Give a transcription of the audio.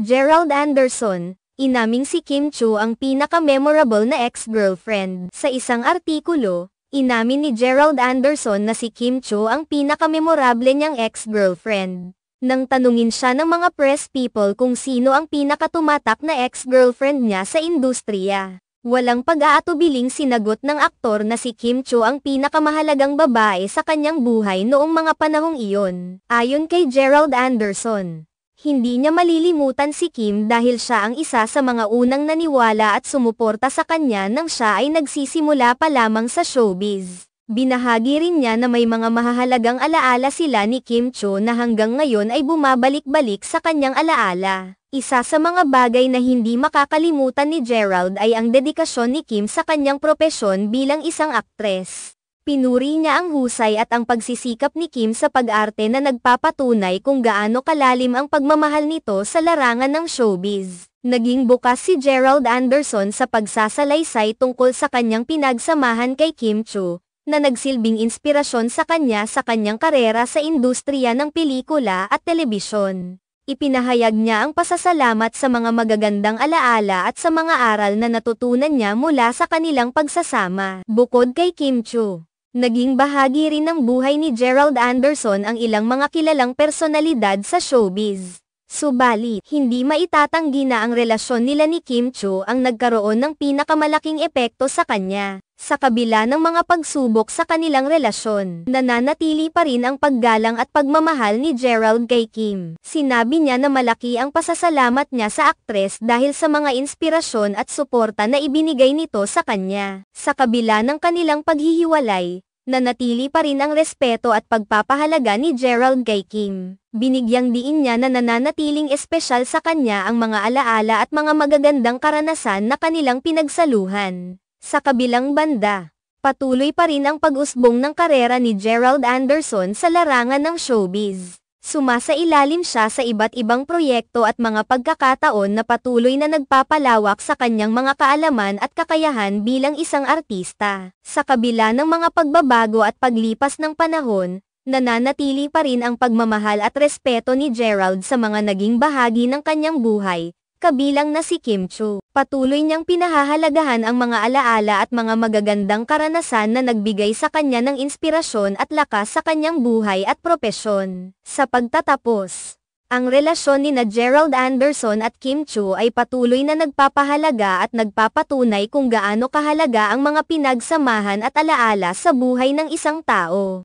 Gerald Anderson, inaming si Kim Chiu ang pinaka-memorable na ex-girlfriend. Sa isang artikulo, inamin ni Gerald Anderson na si Kim Chiu ang pinaka-memorable niyang ex-girlfriend. Nang tanungin siya ng mga press people kung sino ang pinakatumatak na ex-girlfriend niya sa industriya, walang pag-aatubiling sinagot ng aktor na si Kim Chiu ang pinakamahalagang babae sa kanyang buhay noong mga panahong iyon. Ayon kay Gerald Anderson, hindi niya malilimutan si Kim dahil siya ang isa sa mga unang naniwala at sumuporta sa kanya nang siya ay nagsisimula pa lamang sa showbiz. Binahagi rin niya na may mga mahahalagang alaala sila ni Kim Chiu na hanggang ngayon ay bumabalik-balik sa kanyang alaala. Isa sa mga bagay na hindi makakalimutan ni Gerald ay ang dedikasyon ni Kim sa kanyang propesyon bilang isang aktres. Pinuri niya ang husay at ang pagsisikap ni Kim sa pag-arte na nagpapatunay kung gaano kalalim ang pagmamahal nito sa larangan ng showbiz. Naging bukas si Gerald Anderson sa pagsasalaysay tungkol sa kanyang pinagsamahan kay Kim Chiu, na nagsilbing inspirasyon sa kanyang karera sa industriya ng pelikula at telebisyon. Ipinahayag niya ang pasasalamat sa mga magagandang alaala at sa mga aral na natutunan niya mula sa kanilang pagsasama. Bukod kay Kim Chiu, naging bahagi rin ng buhay ni Gerald Anderson ang ilang mga kilalang personalidad sa showbiz. Subalit, hindi maitatanggi na ang relasyon nila ni Kim Chiu ang nagkaroon ng pinakamalaking epekto sa kanya. Sa kabila ng mga pagsubok sa kanilang relasyon, nananatili pa rin ang paggalang at pagmamahal ni Gerald kay Kim. Sinabi niya na malaki ang pasasalamat niya sa aktres dahil sa mga inspirasyon at suporta na ibinigay nito sa kanya. Sa kabila ng kanilang paghihiwalay, nanatili pa rin ang respeto at pagpapahalaga ni Gerald kay Kim. Binigyang diin niya na nananatiling espesyal sa kanya ang mga alaala at mga magagandang karanasan na kanilang pinagsaluhan. Sa kabilang banda, patuloy pa rin ang pag-usbong ng karera ni Gerald Anderson sa larangan ng showbiz. Sumasailalim siya sa iba't ibang proyekto at mga pagkakataon na patuloy na nagpapalawak sa kanyang mga kaalaman at kakayahan bilang isang artista. Sa kabila ng mga pagbabago at paglipas ng panahon, nananatili pa rin ang pagmamahal at respeto ni Gerald sa mga naging bahagi ng kanyang buhay, kabilang na si Kim Chiu. Patuloy niyang pinahahalagahan ang mga alaala at mga magagandang karanasan na nagbigay sa kanya ng inspirasyon at lakas sa kanyang buhay at propesyon. Sa pagtatapos, ang relasyon ni Gerald Anderson at Kim Chiu ay patuloy na nagpapahalaga at nagpapatunay kung gaano kahalaga ang mga pinagsamahan at alaala sa buhay ng isang tao.